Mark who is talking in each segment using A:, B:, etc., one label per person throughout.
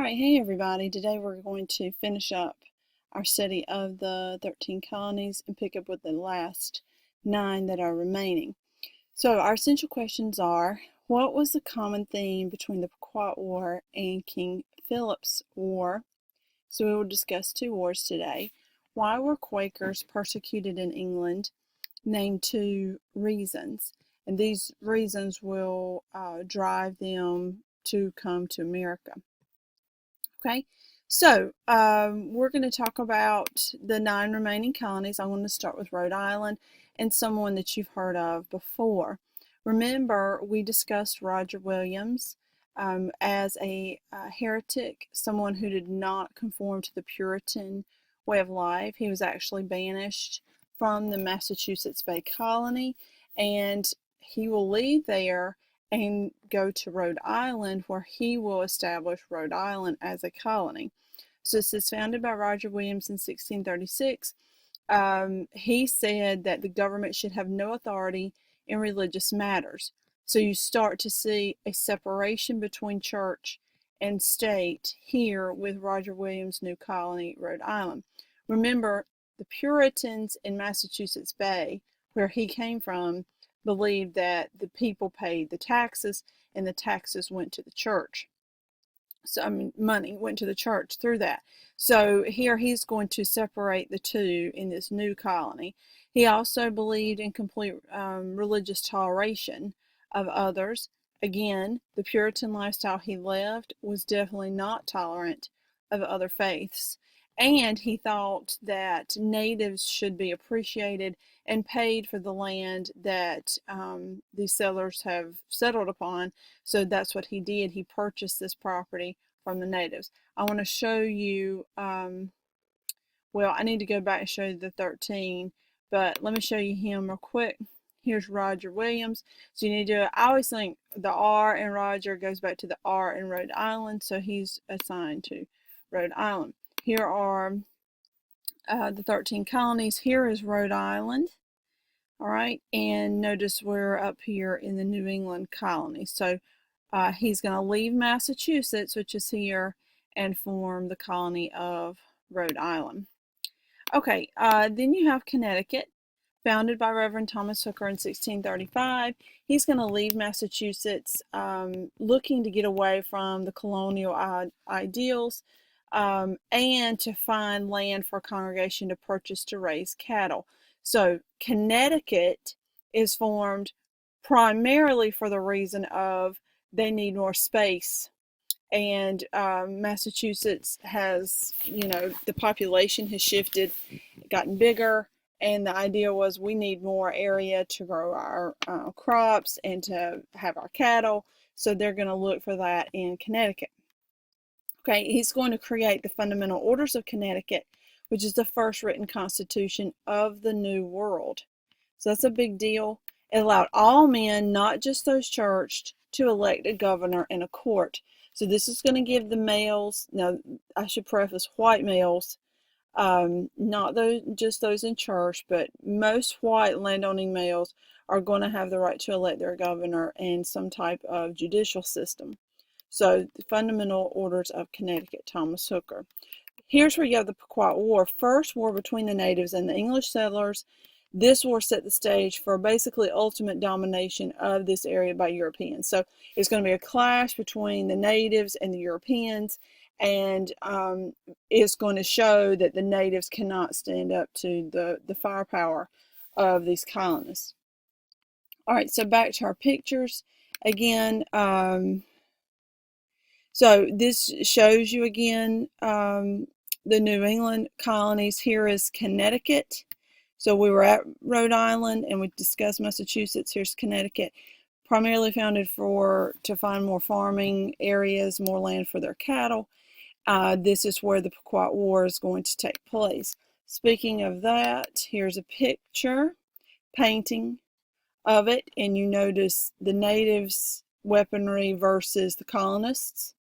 A: All right, hey everybody. Today we're going to finish up our study of the 13 colonies and pick up with the last 9 that are remaining. So our essential questions are, what was the common theme between the Pequot War and King Philip's War? So we will discuss 2 wars today. Why were Quakers persecuted in England? Name 2 reasons. And these reasons will drive them to come to America. Okay, so we're going to talk about the 9 remaining colonies. I'm going to start with Rhode Island and someone that you've heard of before. Remember, we discussed Roger Williams as a heretic, someone who did not conform to the Puritan way of life. He was actually banished from the Massachusetts Bay Colony, and he will leave there and go to Rhode Island, where he will establish Rhode Island as a colony. So this is founded by Roger Williams in 1636. He said that the government should have no authority in religious matters. So you start to see a separation between church and state here with Roger Williams' new colony, Rhode Island. Remember, the Puritans in Massachusetts Bay, where he came from, believed that the people paid the taxes and the taxes went to the church. So money went to the church through that. So here he's going to separate the two in this new colony. He also believed in complete religious toleration of others. Again, the Puritan lifestyle he lived was definitely not tolerant of other faiths. And he thought that natives should be appreciated and paid for the land that these settlers have settled upon. So that's what he did. He purchased this property from the natives. I want to show you, well, I need to go back and show you the 13, but let me show you him real quick. Here's Roger Williams. So you need to, I always think the R in Roger goes back to the R in Rhode Island, so he's assigned to Rhode Island. Here are the 13 colonies. Here is Rhode Island. All right, and notice we're up here in the New England colony. So he's going to leave Massachusetts, which is here, and form the colony of Rhode Island. Okay, then you have Connecticut, founded by Reverend Thomas Hooker in 1635. He's going to leave Massachusetts, looking to get away from the colonial ideals, and to find land for a congregation to purchase to raise cattle. So Connecticut is formed primarily for the reason of they need more space. And Massachusetts has, the population has shifted, gotten bigger, and the idea was we need more area to grow our crops and to have our cattle. So they're going to look for that in Connecticut. Okay, he's going to create the Fundamental Orders of Connecticut, which is the first written constitution of the New World. So that's a big deal. It allowed all men, not just those churched, to elect a governor and a court. So this is going to give the males, now I should preface white males, not just those in church, but most white landowning males are going to have the right to elect their governor and some type of judicial system. So the Fundamental Orders of Connecticut, Thomas Hooker. Here's where you have the Pequot War, first war between the natives and the English settlers. This war set the stage for basically ultimate domination of this area by Europeans. So it's going to be a clash between the natives and the Europeans, and it's going to show that the natives cannot stand up to the firepower of these colonists. All right, so back to our pictures again. So this shows you again the New England colonies. Here is Connecticut. So we were at Rhode Island and we discussed Massachusetts. Here's Connecticut, primarily founded to find more farming areas, more land for their cattle. This is where the Pequot War is going to take place. Speaking of that, here's a picture, painting of it, and you notice the natives' weaponry versus the colonists,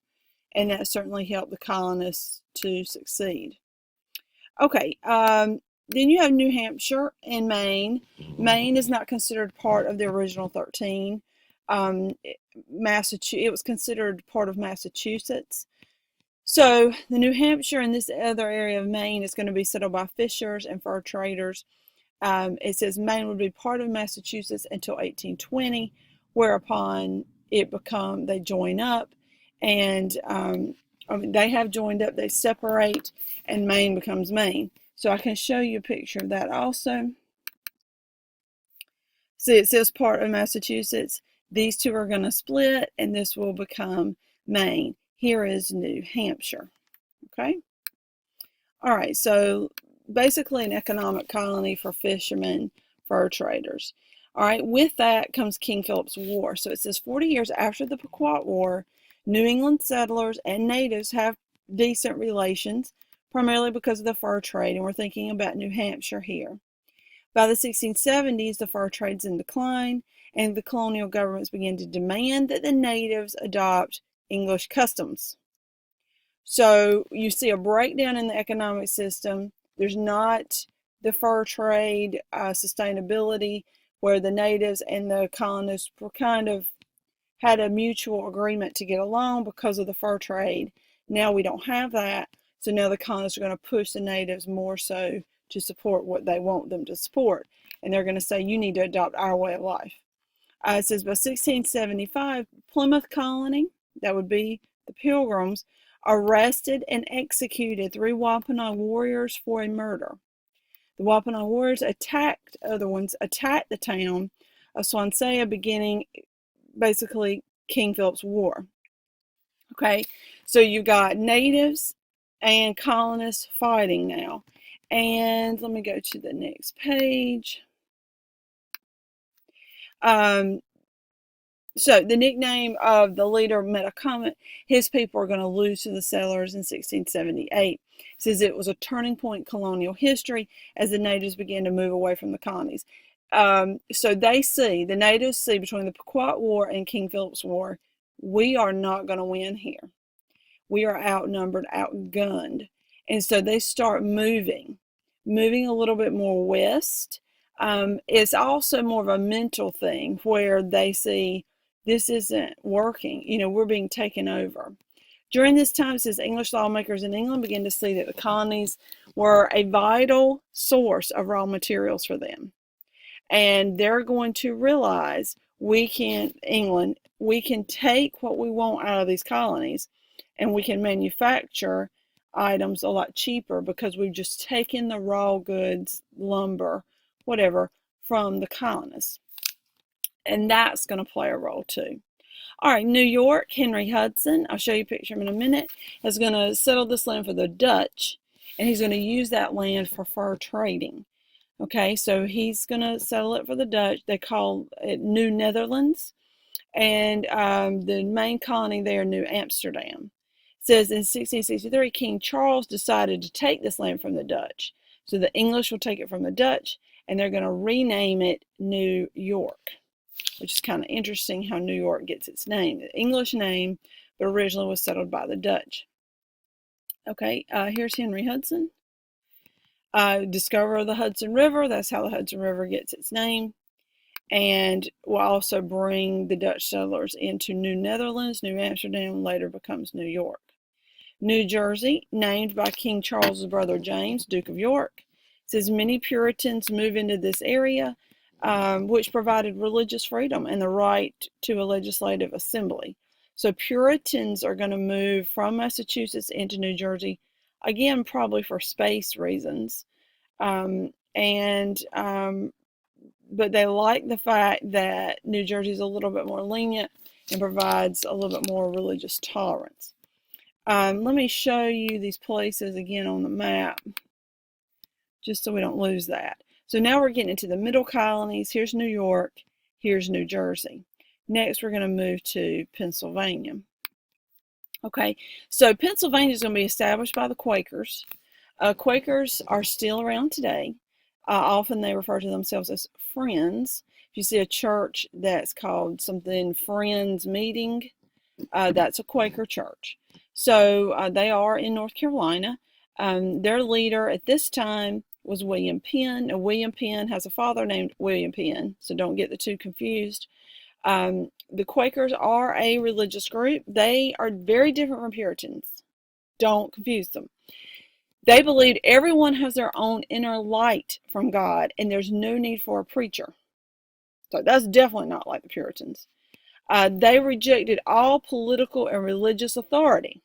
A: and that certainly helped the colonists to succeed. Okay, then you have New Hampshire and Maine. Maine is not considered part of the original 13. It was considered part of Massachusetts. So the New Hampshire and this other area of Maine is going to be settled by fishers and fur traders. It says Maine would be part of Massachusetts until 1820, whereupon they join up, and they have joined up. They separate, and Maine becomes Maine. So I can show you a picture of that also. See, it says part of Massachusetts. These two are going to split, and this will become Maine. Here is New Hampshire. Okay. All right. So basically an economic colony for fishermen, fur traders. All right. With that comes King Philip's War. So it says 40 years after the Pequot War, New England settlers and natives have decent relations, primarily because of the fur trade. And we're thinking about New Hampshire here. By the 1670s, the fur trade's in decline, and the colonial governments began to demand that the natives adopt English customs. So you see a breakdown in the economic system. There's not the fur trade sustainability where the natives and the colonists were kind of had a mutual agreement to get along because of the fur trade. Now we don't have that. So now the colonists are going to push the natives more so to support what they want them to support. And they're going to say, you need to adopt our way of life. It says by 1675, Plymouth Colony, that would be the Pilgrims, arrested and executed 3 Wampanoag warriors for a murder. The Wampanoag warriors attacked the town of Swansea, beginning basically King Philip's War. Okay, so you've got natives and colonists fighting now. And let me go to the next page. So the nickname of the leader Metacomet, his people are going to lose to the settlers in 1678. It says it was a turning point in colonial history as the natives began to move away from the colonies. So the natives see between the Pequot War and King Philip's War, we are not going to win here. We are outnumbered, outgunned. And so they start moving a little bit more west. It's also more of a mental thing where they see this isn't working. We're being taken over. During this time, it says English lawmakers in England began to see that the colonies were a vital source of raw materials for them. And they're going to realize we can take what we want out of these colonies and we can manufacture items a lot cheaper because we've just taken the raw goods, lumber, whatever, from the colonists. And that's going to play a role too. All right, New York, Henry Hudson, I'll show you a picture of him in a minute, is going to settle this land for the Dutch, and he's going to use that land for fur trading. Okay, so he's going to settle it for the Dutch. They call it New Netherlands, and the main colony there, New Amsterdam. It says in 1663, King Charles decided to take this land from the Dutch. So the English will take it from the Dutch, and they're going to rename it New York, which is kind of interesting how New York gets its name. The English name, but originally was settled by the Dutch. Okay, here's Henry Hudson. Discoverer of the Hudson River, that's how the Hudson River gets its name. And will also bring the Dutch settlers into New Netherlands. New Amsterdam later becomes New York. New Jersey, named by King Charles's brother James, Duke of York. It says many Puritans move into this area, which provided religious freedom and the right to a legislative assembly. So Puritans are going to move from Massachusetts into New Jersey, again, probably for space reasons. But they like the fact that New Jersey is a little bit more lenient and provides a little bit more religious tolerance. Let me show you these places again on the map, just so we don't lose that. So now we're getting into the middle colonies. Here's New York. Here's New Jersey. Next, we're going to move to Pennsylvania. Okay, so Pennsylvania is going to be established by the Quakers. Quakers are still around today. Often they refer to themselves as Friends. If you see a church that's called something Friends Meeting, that's a Quaker church. So they are in North Carolina. Their leader at this time was William Penn. Now, William Penn has a father named William Penn, so don't get the two confused. The Quakers are a religious group. They are very different from Puritans. Don't confuse them. They believed everyone has their own inner light from God, and there's no need for a preacher. So that's definitely not like the Puritans. They rejected all political and religious authority.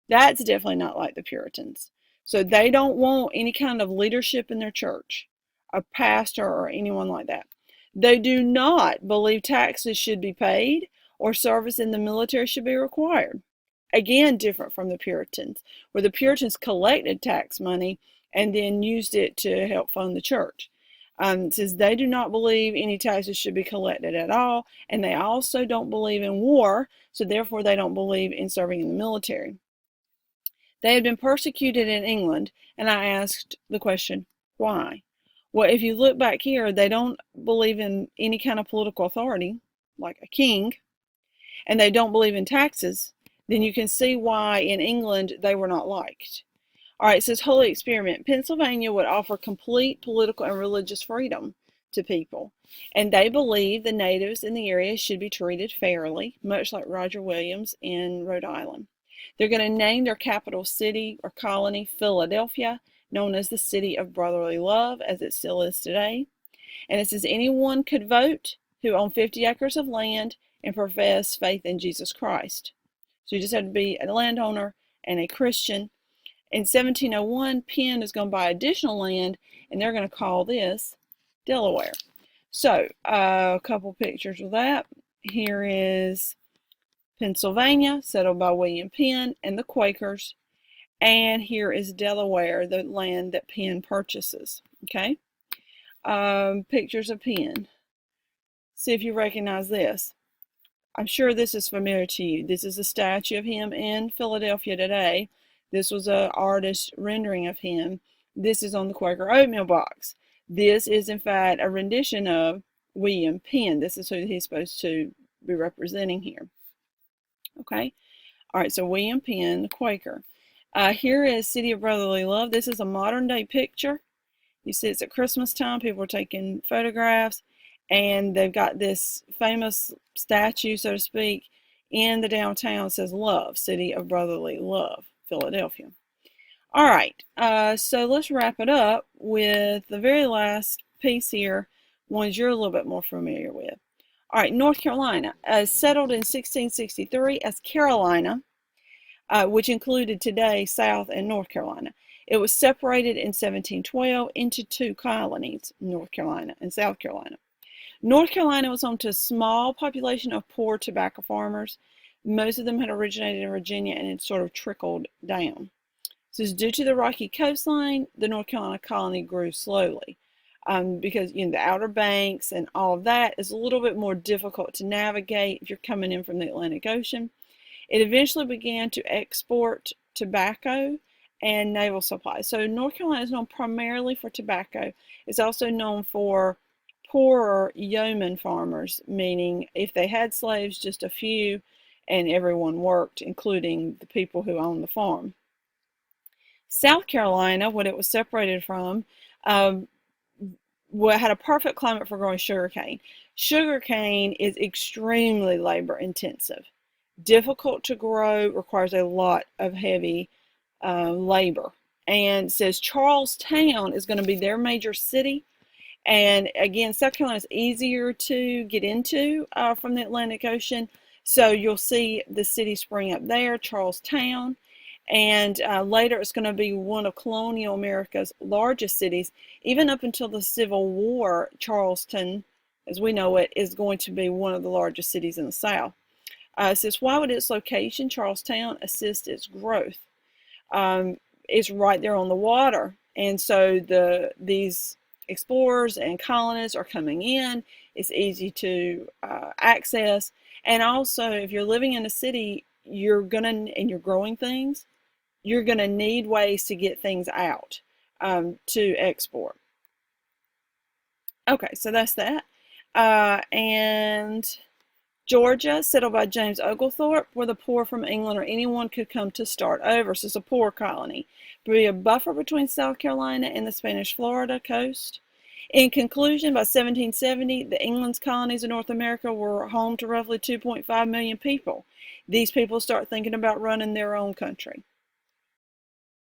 A: That's definitely not like the Puritans. So they don't want any kind of leadership in their church, a pastor or anyone like that. They do not believe taxes should be paid or service in the military should be required. Again, different from the Puritans, where the Puritans collected tax money and then used it to help fund the church. It says they do not believe any taxes should be collected at all, and they also don't believe in war, so therefore they don't believe in serving in the military. They had been persecuted in England, and I asked the question, why? Well, if you look back here, they don't believe in any kind of political authority, like a king, and they don't believe in taxes, then you can see why in England they were not liked. All right, it says Holy Experiment. Pennsylvania would offer complete political and religious freedom to people, and they believe the natives in the area should be treated fairly, much like Roger Williams in Rhode Island. They're going to name their capital city or colony Philadelphia, known as the City of Brotherly Love, as it still is today. And it says anyone could vote who owned 50 acres of land and profess faith in Jesus Christ. So you just had to be a landowner and a Christian. In 1701, Penn is going to buy additional land, and they're going to call this Delaware. So a couple pictures of that. Here is Pennsylvania, settled by William Penn and the Quakers. And here is Delaware, the land that Penn purchases. Okay. Pictures of Penn. See if you recognize this. I'm sure this is familiar to you. This is a statue of him in Philadelphia today. This was an artist rendering of him. This is on the Quaker oatmeal box. This is, in fact, a rendition of William Penn. This is who he's supposed to be representing here. Okay. All right, so William Penn, the Quaker. Here is City of Brotherly Love. This is a modern day picture. You see it's at Christmas time. People are taking photographs, and they've got this famous statue, so to speak, in the downtown. It says Love, City of Brotherly Love, Philadelphia. All right, so let's wrap it up with the very last piece here, ones you're a little bit more familiar with. All right, North Carolina, settled in 1663 as Carolina, which included today South and North Carolina. It was separated in 1712 into two colonies, North Carolina and South Carolina. North Carolina was home to a small population of poor tobacco farmers. Most of them had originated in Virginia and had sort of trickled down. So due to the rocky coastline, the North Carolina colony grew slowly because the Outer Banks and all of that is a little bit more difficult to navigate if you're coming in from the Atlantic Ocean. It eventually began to export tobacco and naval supplies. So North Carolina is known primarily for tobacco. It's also known for poorer yeoman farmers, meaning if they had slaves, just a few, and everyone worked, including the people who owned the farm. South Carolina, what it was separated from, had a perfect climate for growing sugarcane. Sugarcane is extremely labor intensive, difficult to grow, requires a lot of heavy labor. And says Charlestown is going to be their major city. And again, South Carolina is easier to get into from the Atlantic Ocean. So you'll see the city spring up there, Charlestown. And later it's going to be one of colonial America's largest cities. Even up until the Civil War, Charleston, as we know it, is going to be one of the largest cities in the South. It says, why would its location, Charlestown, assist its growth? It's right there on the water. And so these explorers and colonists are coming in. It's easy to access. And also, if you're living in a city, and you're growing things, you're going to need ways to get things out to export. Okay, so that's that. And Georgia, settled by James Oglethorpe, where the poor from England or anyone could come to start over. So it's a poor colony. Be a buffer between South Carolina and the Spanish Florida coast. In conclusion, by 1770, the England's colonies in North America were home to roughly 2.5 million people. These people start thinking about running their own country.